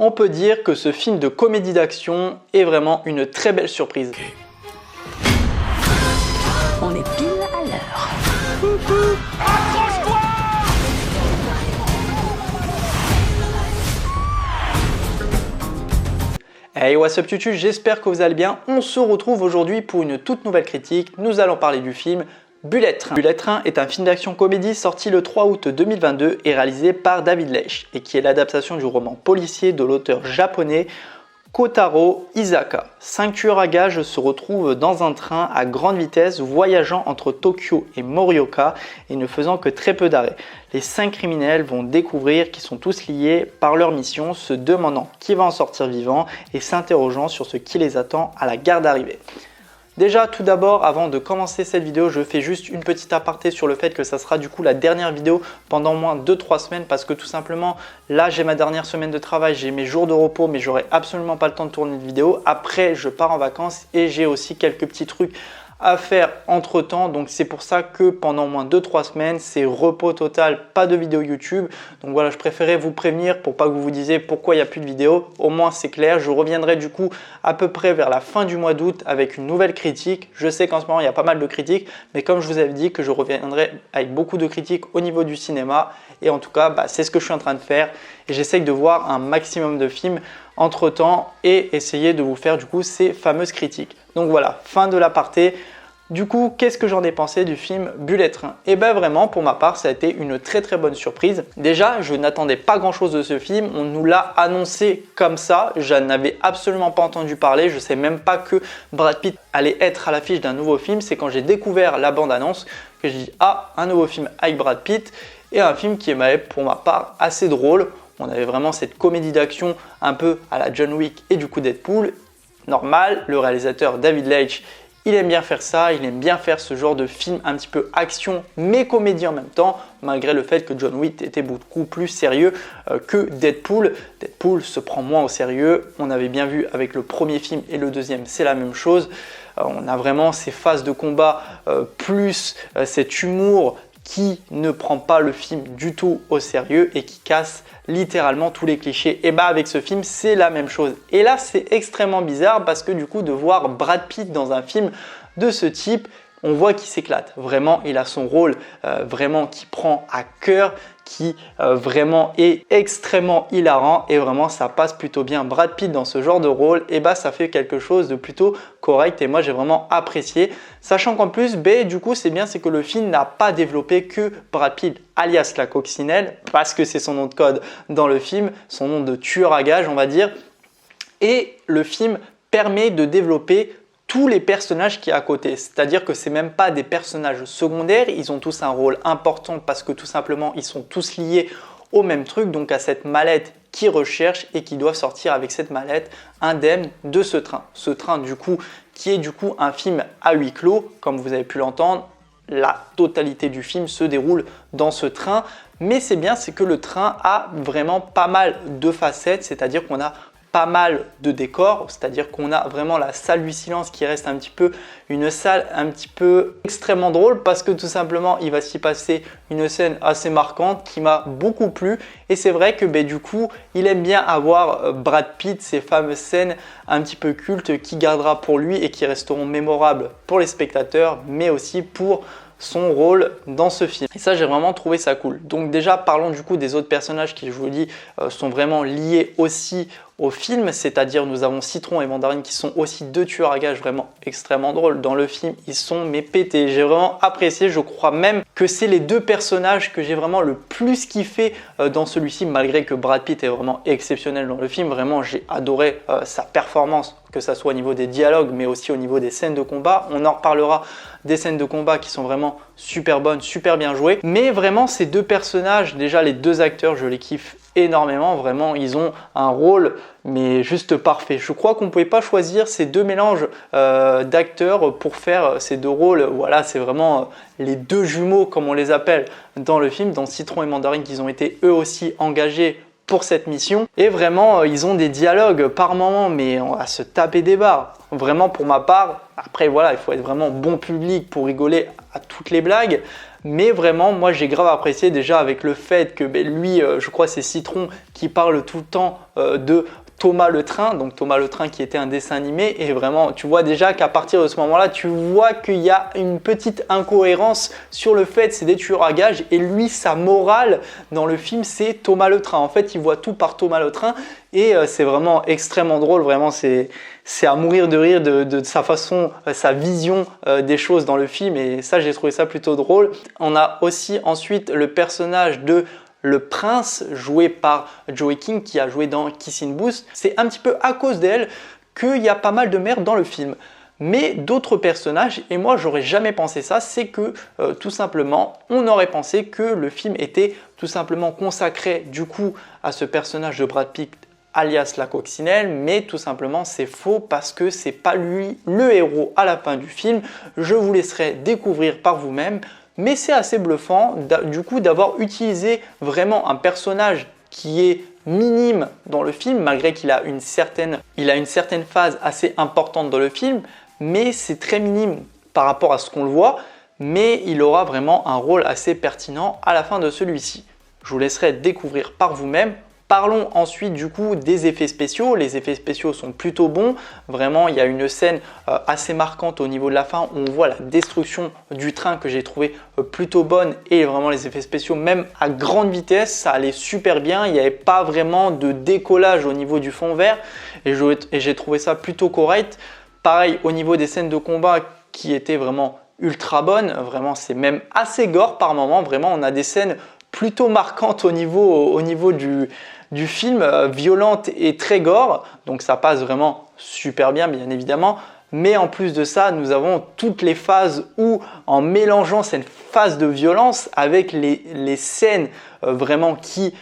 On peut dire que ce film de comédie d'action est vraiment une très belle surprise. On est pile à l'heure. Accroche-toi! Hey, what's up YouTube, j'espère que vous allez bien. On se retrouve aujourd'hui pour une toute nouvelle critique. Nous allons parler du film Bullet Train. Bullet Train est un film d'action comédie sorti le 3 août 2022 et réalisé par David Leitch et qui est l'adaptation du roman policier de l'auteur japonais Kotaro Isaka. 5 tueurs à gages se retrouvent dans un train à grande vitesse voyageant entre Tokyo et Morioka et ne faisant que très peu d'arrêts. Les 5 criminels vont découvrir qu'ils sont tous liés par leur mission, se demandant qui va en sortir vivant et s'interrogeant sur ce qui les attend à la gare d'arrivée. Déjà, tout d'abord, avant de commencer cette vidéo, je fais juste une petite aparté sur le fait que ça sera du coup la dernière vidéo pendant au moins 2-3 semaines parce que tout simplement, là j'ai ma dernière semaine de travail, j'ai mes jours de repos mais j'aurai absolument pas le temps de tourner de vidéo. Après, je pars en vacances et j'ai aussi quelques petits trucs à faire entre temps, donc c'est pour ça que pendant au moins 2-3 semaines c'est repos total, pas de vidéo YouTube. Donc voilà, je préférais vous prévenir pour pas que vous vous disiez pourquoi il n'y a plus de vidéo. Au moins c'est clair, je reviendrai du coup à peu près vers la fin du mois d'août avec une nouvelle critique. Je sais qu'en ce moment il y a pas mal de critiques, mais comme je vous avais dit que je reviendrai avec beaucoup de critiques au niveau du cinéma, et en tout cas c'est ce que je suis en train de faire et j'essaye de voir un maximum de films entre temps et essayer de vous faire du coup ces fameuses critiques. Donc voilà, fin de l'aparté. Du coup, qu'est-ce que j'en ai pensé du film Bullet Train? Et bien vraiment, pour ma part, ça a été une très bonne surprise. Déjà, je n'attendais pas grand chose de ce film, on nous l'a annoncé comme ça, je n'avais absolument pas entendu parler, je ne sais même pas que Brad Pitt allait être à l'affiche d'un nouveau film. C'est quand j'ai découvert la bande-annonce que j'ai dit « Ah, un nouveau film avec Brad Pitt » et un film qui est pour ma part assez drôle. On avait vraiment cette comédie d'action un peu à la John Wick et du coup Deadpool. Normal, le réalisateur David Leitch, il aime bien faire ça, il aime bien faire ce genre de film un petit peu action mais comédie en même temps, malgré le fait que John Wick était beaucoup plus sérieux que Deadpool. Deadpool se prend moins au sérieux, on avait bien vu avec le premier film et le deuxième, c'est la même chose. On a vraiment ces phases de combat plus cet humour qui ne prend pas le film du tout au sérieux et qui casse littéralement tous les clichés. Et avec ce film, c'est la même chose. Et là, c'est extrêmement bizarre parce que du coup, de voir Brad Pitt dans un film de ce type, on voit qu'il s'éclate. Vraiment, il a son rôle vraiment qui prend à cœur, qui vraiment est extrêmement hilarant et vraiment ça passe plutôt bien. Brad Pitt dans ce genre de rôle, et ça fait quelque chose de plutôt correct et moi j'ai vraiment apprécié. Sachant qu'en plus, du coup c'est bien, c'est que le film n'a pas développé que Brad Pitt alias la coccinelle, parce que c'est son nom de code dans le film, son nom de tueur à gages on va dire. Et le film permet de développer tous les personnages qui est à côté, c'est-à-dire que c'est même pas des personnages secondaires, ils ont tous un rôle important parce que tout simplement ils sont tous liés au même truc, donc à cette mallette qu'ils recherchent et qui doivent sortir avec cette mallette indemne de ce train. Ce train du coup qui est du coup un film à huis clos, comme vous avez pu l'entendre, la totalité du film se déroule dans ce train, mais c'est bien, c'est que le train a vraiment pas mal de facettes, c'est-à-dire qu'on a pas mal de décors, c'est-à-dire qu'on a vraiment la salle du silence qui reste un petit peu une salle un petit peu extrêmement drôle parce que tout simplement il va s'y passer une scène assez marquante qui m'a beaucoup plu et c'est vrai que du coup il aime bien avoir Brad Pitt, ces fameuses scènes un petit peu cultes qui gardera pour lui et qui resteront mémorables pour les spectateurs mais aussi pour son rôle dans ce film. Et ça, j'ai vraiment trouvé ça cool. Donc déjà, parlons du coup des autres personnages qui, je vous le dis, sont vraiment liés aussi au film, c'est-à-dire nous avons Citron et Mandarine qui sont aussi deux tueurs à gages vraiment extrêmement drôles. Dans le film, ils sont pétés. J'ai vraiment apprécié, je crois même que c'est les deux personnages que j'ai vraiment le plus kiffé dans celui-ci, malgré que Brad Pitt est vraiment exceptionnel dans le film. Vraiment, j'ai adoré sa performance, que ça soit au niveau des dialogues, mais aussi au niveau des scènes de combat. On en reparlera des scènes de combat qui sont vraiment super bonnes, super bien jouées. Mais vraiment, ces deux personnages, déjà les deux acteurs, je les kiffe énormément. Vraiment, ils ont un rôle mais juste parfait. Je crois qu'on ne pouvait pas choisir ces deux mélanges d'acteurs pour faire ces deux rôles. Voilà, c'est vraiment les deux jumeaux comme on les appelle dans le film, dans Citron et Mandarine, qu'ils ont été eux aussi engagés pour cette mission. Et vraiment, ils ont des dialogues par moment, mais on va se taper des barres. Vraiment, pour ma part, après voilà, il faut être vraiment bon public pour rigoler à toutes les blagues. Mais vraiment, moi j'ai grave apprécié déjà avec le fait que lui, je crois c'est Citron qui parle tout le temps de Thomas le Train, donc Thomas le Train qui était un dessin animé, et vraiment tu vois déjà qu'à partir de ce moment-là, tu vois qu'il y a une petite incohérence sur le fait c'est des tueurs à gages, et lui sa morale dans le film c'est Thomas le Train. En fait il voit tout par Thomas le Train, et c'est vraiment extrêmement drôle, vraiment c'est à mourir de rire de sa façon, sa vision des choses dans le film, et ça j'ai trouvé ça plutôt drôle. On a aussi ensuite le personnage de le prince, joué par Joey King, qui a joué dans Kissing Booth. C'est un petit peu à cause d'elle qu'il y a pas mal de merde dans le film. Mais d'autres personnages, et moi j'aurais jamais pensé ça, c'est que tout simplement on aurait pensé que le film était tout simplement consacré du coup à ce personnage de Brad Pitt alias la coccinelle, mais tout simplement c'est faux parce que c'est pas lui le héros à la fin du film. Je vous laisserai découvrir par vous-même. Mais c'est assez bluffant du coup d'avoir utilisé vraiment un personnage qui est minime dans le film, malgré qu'il a une certaine phase assez importante dans le film, mais c'est très minime par rapport à ce qu'on le voit, mais il aura vraiment un rôle assez pertinent à la fin de celui-ci. Je vous laisserai découvrir par vous-même. Parlons ensuite du coup des effets spéciaux. Les effets spéciaux sont plutôt bons. Vraiment, il y a une scène assez marquante au niveau de la fin où on voit la destruction du train que j'ai trouvé plutôt bonne, et vraiment les effets spéciaux, même à grande vitesse, ça allait super bien. Il n'y avait pas vraiment de décollage au niveau du fond vert, et j'ai trouvé ça plutôt correct. Pareil au niveau des scènes de combat qui étaient vraiment ultra bonnes. Vraiment, c'est même assez gore par moment. Vraiment, on a des scènes plutôt marquantes au niveau du film, violente et très gore, donc ça passe vraiment super bien évidemment. Mais en plus de ça, nous avons toutes les phases où, en mélangeant cette phase de violence avec les scènes vraiment qui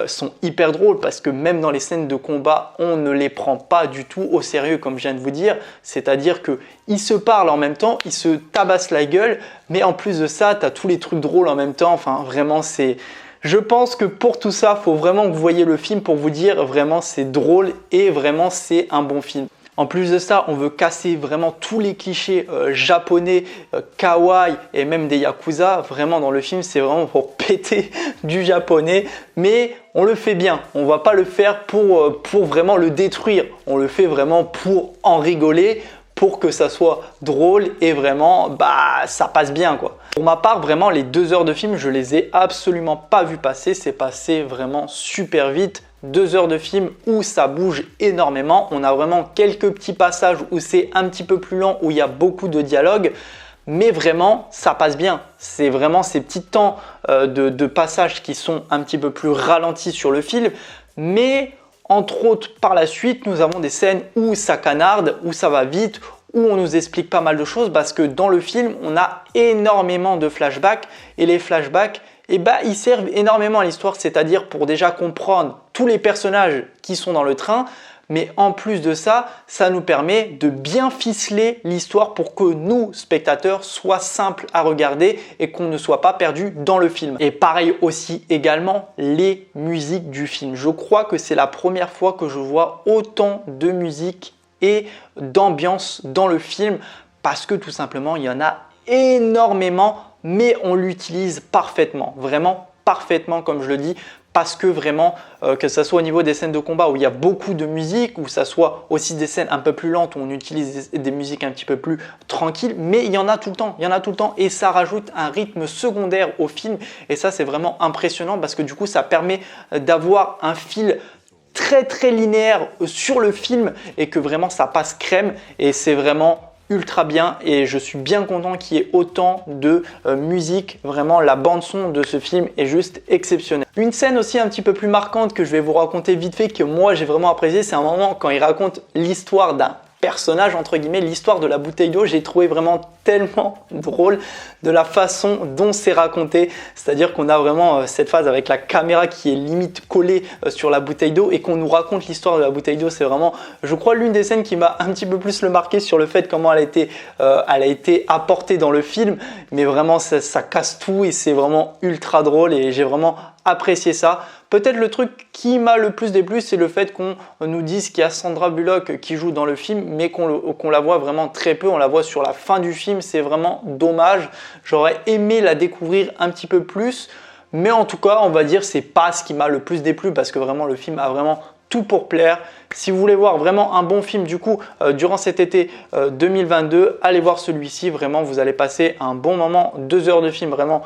sont hyper drôles, parce que même dans les scènes de combat, on ne les prend pas du tout au sérieux, comme je viens de vous dire. C'est-à-dire qu'ils se parlent en même temps, ils se tabassent la gueule, mais en plus de ça, tu as tous les trucs drôles en même temps. Enfin, vraiment, c'est... Je pense que pour tout ça, il faut vraiment que vous voyez le film pour vous dire vraiment c'est drôle et vraiment c'est un bon film. En plus de ça, on veut casser vraiment tous les clichés japonais, kawaii et même des yakuza. Vraiment dans le film, c'est vraiment pour péter du japonais, mais on le fait bien. On ne va pas le faire pour vraiment le détruire. On le fait vraiment pour en rigoler, pour que ça soit drôle et vraiment ça passe bien quoi. Pour ma part, vraiment les 2 heures de film, je les ai absolument pas vu passer. C'est passé vraiment super vite. 2 heures de film où ça bouge énormément. On a vraiment quelques petits passages où c'est un petit peu plus lent, où il y a beaucoup de dialogue, mais vraiment ça passe bien. C'est vraiment ces petits temps de passage qui sont un petit peu plus ralentis sur le film, mais entre autres par la suite nous avons des scènes où ça canarde, où ça va vite, où on nous explique pas mal de choses, parce que dans le film on a énormément de flashbacks, et les flashbacks ils servent énormément à l'histoire, c'est-à-dire pour déjà comprendre tous les personnages qui sont dans le train, mais en plus de ça, ça nous permet de bien ficeler l'histoire pour que nous, spectateurs, soit simple à regarder et qu'on ne soit pas perdu dans le film. Et pareil aussi également les musiques du film. Je crois que c'est la première fois que je vois autant de musique et d'ambiance dans le film, parce que tout simplement, il y en a énormément, mais on l'utilise parfaitement, vraiment parfaitement comme je le dis, parce que vraiment, que ce soit au niveau des scènes de combat où il y a beaucoup de musique, ou ça soit aussi des scènes un peu plus lentes où on utilise des musiques un petit peu plus tranquilles, mais il y en a tout le temps, et ça rajoute un rythme secondaire au film, et ça c'est vraiment impressionnant, parce que du coup ça permet d'avoir un fil très linéaire sur le film, et que vraiment ça passe crème, et c'est vraiment ultra bien, et je suis bien content qu'il y ait autant de musique. Vraiment la bande son de ce film est juste exceptionnelle. Une scène aussi un petit peu plus marquante que je vais vous raconter vite fait, que moi j'ai vraiment apprécié, c'est un moment quand il raconte l'histoire d'un personnage entre guillemets, l'histoire de la bouteille d'eau. J'ai trouvé vraiment tellement drôle de la façon dont c'est raconté, c'est-à-dire qu'on a vraiment cette phase avec la caméra qui est limite collée sur la bouteille d'eau et qu'on nous raconte l'histoire de la bouteille d'eau. C'est vraiment, je crois, l'une des scènes qui m'a un petit peu plus le marqué sur le fait comment elle a été apportée dans le film, mais vraiment ça casse tout et c'est vraiment ultra drôle, et j'ai vraiment apprécié ça. Peut-être le truc qui m'a le plus déplu, c'est le fait qu'on nous dise qu'il y a Sandra Bullock qui joue dans le film, mais qu'on la voit vraiment très peu. On la voit sur la fin du film, c'est vraiment dommage. J'aurais aimé la découvrir un petit peu plus, mais en tout cas, on va dire c'est pas ce qui m'a le plus déplu parce que vraiment le film a vraiment tout pour plaire. Si vous voulez voir vraiment un bon film du coup durant cet été 2022, allez voir celui-ci. Vraiment, vous allez passer un bon moment. 2 heures de film vraiment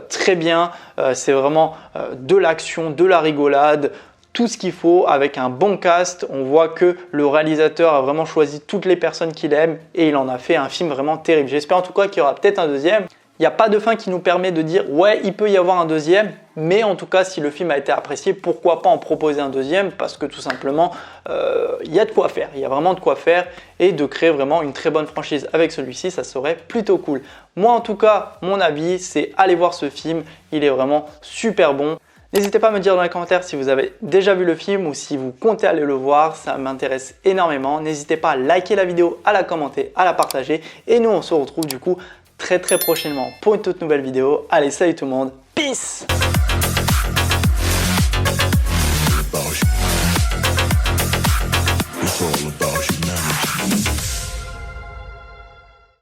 très bien. C'est vraiment de l'action, de la rigolade, tout ce qu'il faut avec un bon cast. On voit que le réalisateur a vraiment choisi toutes les personnes qu'il aime et il en a fait un film vraiment terrible. J'espère en tout cas qu'il y aura peut-être un deuxième. Il n'y a pas de fin qui nous permet de dire ouais, il peut y avoir un deuxième, mais en tout cas, si le film a été apprécié, pourquoi pas en proposer un deuxième? Parce que tout simplement, il y a de quoi faire. Il y a vraiment de quoi faire et de créer vraiment une très bonne franchise avec celui-ci, ça serait plutôt cool. Moi, en tout cas, mon avis, c'est aller voir ce film. Il est vraiment super bon. N'hésitez pas à me dire dans les commentaires si vous avez déjà vu le film ou si vous comptez aller le voir, ça m'intéresse énormément. N'hésitez pas à liker la vidéo, à la commenter, à la partager. Et nous, on se retrouve du coup très prochainement pour une toute nouvelle vidéo. Allez, salut tout le monde, peace! It's all about